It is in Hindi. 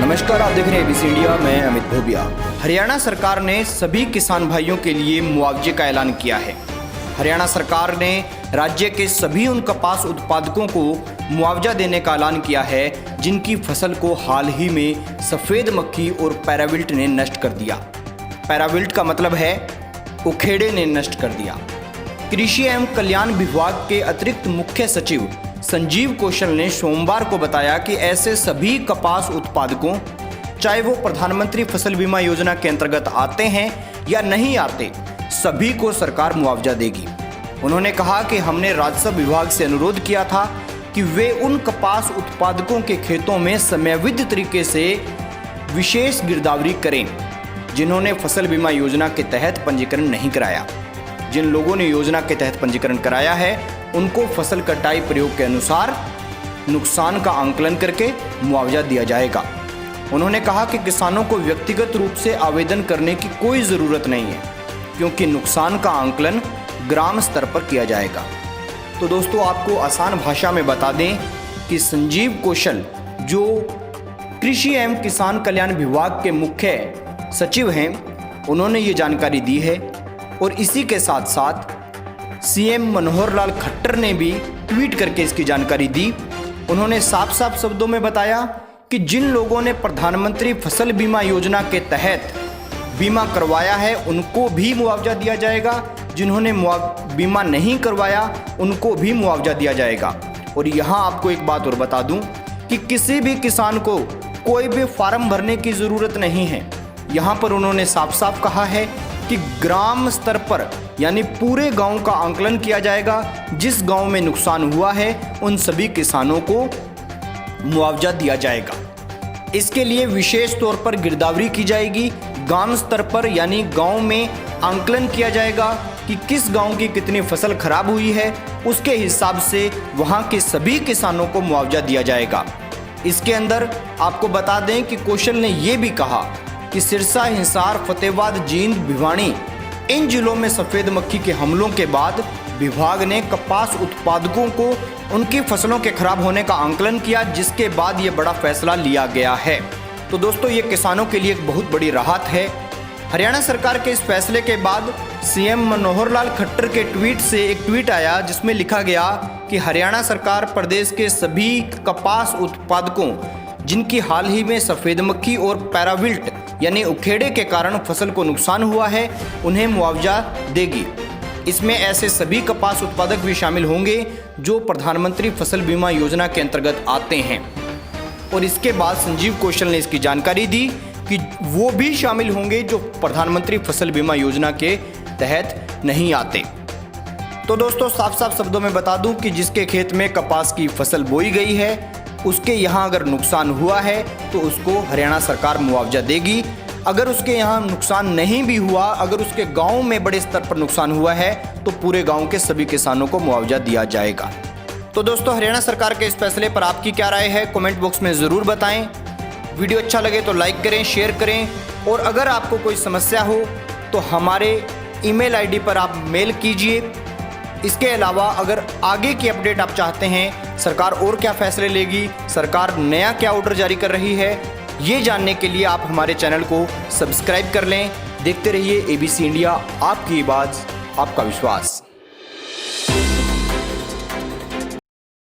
नमस्कार, आप देख रहे हैं एबीसी इंडिया। मैं अमित भोबिया। हरियाणा सरकार ने सभी किसान भाइयों के लिए मुआवजे का ऐलान किया है। हरियाणा सरकार ने राज्य के सभी उन कपास उत्पादकों को मुआवजा देने का ऐलान किया है जिनकी फसल को हाल ही में सफ़ेद मक्खी और पैराविल्ट ने नष्ट कर दिया। पैराविल्ट का मतलब है उखेड़े ने नष्ट कर दिया। कृषि एवं कल्याण विभाग के अतिरिक्त मुख्य सचिव संजीव कौशल ने सोमवार को बताया कि ऐसे सभी कपास उत्पादकों, चाहे वो प्रधानमंत्री फसल बीमा योजना के अंतर्गत आते हैं या नहीं आते, सभी को सरकार मुआवजा देगी। उन्होंने कहा कि हमने राजस्व विभाग से अनुरोध किया था कि वे उन कपास उत्पादकों के खेतों में समयबद्ध तरीके से विशेष गिरदावरी करें जिन्होंने फसल बीमा योजना के तहत पंजीकरण नहीं कराया। जिन लोगों ने योजना के तहत पंजीकरण कराया है उनको फसल कटाई प्रयोग के अनुसार नुकसान का आंकलन करके मुआवजा दिया जाएगा। उन्होंने कहा कि किसानों को व्यक्तिगत रूप से आवेदन करने की कोई ज़रूरत नहीं है क्योंकि नुकसान का आंकलन ग्राम स्तर पर किया जाएगा। तो दोस्तों, आपको आसान भाषा में बता दें कि संजीव कौशल जो कृषि एवं किसान कल्याण विभाग के मुख्य सचिव हैं, उन्होंने ये जानकारी दी है। और इसी के साथ साथ सीएम मनोहर लाल खट्टर ने भी ट्वीट करके इसकी जानकारी दी। उन्होंने साफ साफ शब्दों में बताया कि जिन लोगों ने प्रधानमंत्री फसल बीमा योजना के तहत बीमा करवाया है उनको भी मुआवजा दिया जाएगा, जिन्होंने बीमा नहीं करवाया उनको भी मुआवजा दिया जाएगा। और यहाँ आपको एक बात और बता दूं कि किसी भी किसान को कोई भी फार्म भरने की ज़रूरत नहीं है। यहाँ पर उन्होंने साफ साफ कहा है कि ग्राम स्तर पर यानी पूरे गांव का आंकलन किया जाएगा। जिस गांव में नुकसान हुआ है उन सभी किसानों को मुआवजा दिया जाएगा। इसके लिए विशेष तौर पर गिरदावरी की जाएगी। ग्राम स्तर पर यानी गांव में आंकलन किया जाएगा कि किस गांव की कितनी फसल खराब हुई है, उसके हिसाब से वहां के सभी किसानों को मुआवजा दिया जाएगा। इसके अंदर आपको बता दें कि कौशल ने यह भी कहा कि सिरसा, हिसार, फतेहाबाद, जींद, भिवानी इन जिलों में सफ़ेद मक्खी के हमलों के बाद विभाग ने कपास उत्पादकों को उनकी फसलों के खराब होने का आंकलन किया, जिसके बाद ये बड़ा फैसला लिया गया है। तो दोस्तों, ये किसानों के लिए एक बहुत बड़ी राहत है। हरियाणा सरकार के इस फैसले के बाद सीएम मनोहर लाल खट्टर के ट्वीट से एक ट्वीट आया जिसमें लिखा गया कि हरियाणा सरकार प्रदेश के सभी कपास उत्पादकों जिनकी हाल ही में सफ़ेद मक्खी और पैराविल्ट यानी उखेड़े के कारण फसल को नुकसान हुआ है उन्हें मुआवजा देगी। इसमें ऐसे सभी कपास उत्पादक भी शामिल होंगे जो प्रधानमंत्री फसल बीमा योजना के अंतर्गत आते हैं। और इसके बाद संजीव कौशल ने इसकी जानकारी दी कि वो भी शामिल होंगे जो प्रधानमंत्री फसल बीमा योजना के तहत नहीं आते। तो दोस्तों, साफ साफ शब्दों में बता दूं कि जिसके खेत में कपास की फसल बोई गई है उसके यहाँ अगर नुकसान हुआ है तो उसको हरियाणा सरकार मुआवजा देगी। अगर उसके यहाँ नुकसान नहीं भी हुआ, अगर उसके गांव में बड़े स्तर पर नुकसान हुआ है तो पूरे गांव के सभी किसानों को मुआवजा दिया जाएगा। तो दोस्तों, हरियाणा सरकार के इस फैसले पर आपकी क्या राय है, कमेंट बॉक्स में ज़रूर बताएं। वीडियो अच्छा लगे तो लाइक करें, शेयर करें। और अगर आपको कोई समस्या हो तो हमारे ईमेल आईडी पर आप मेल कीजिए। इसके अलावा अगर आगे की अपडेट आप चाहते हैं, सरकार और क्या फैसले लेगी, सरकार नया क्या ऑर्डर जारी कर रही है, ये जानने के लिए आप हमारे चैनल को सब्सक्राइब कर लें। देखते रहिए एबीसी इंडिया, आपकी आवाज़, आपका विश्वास।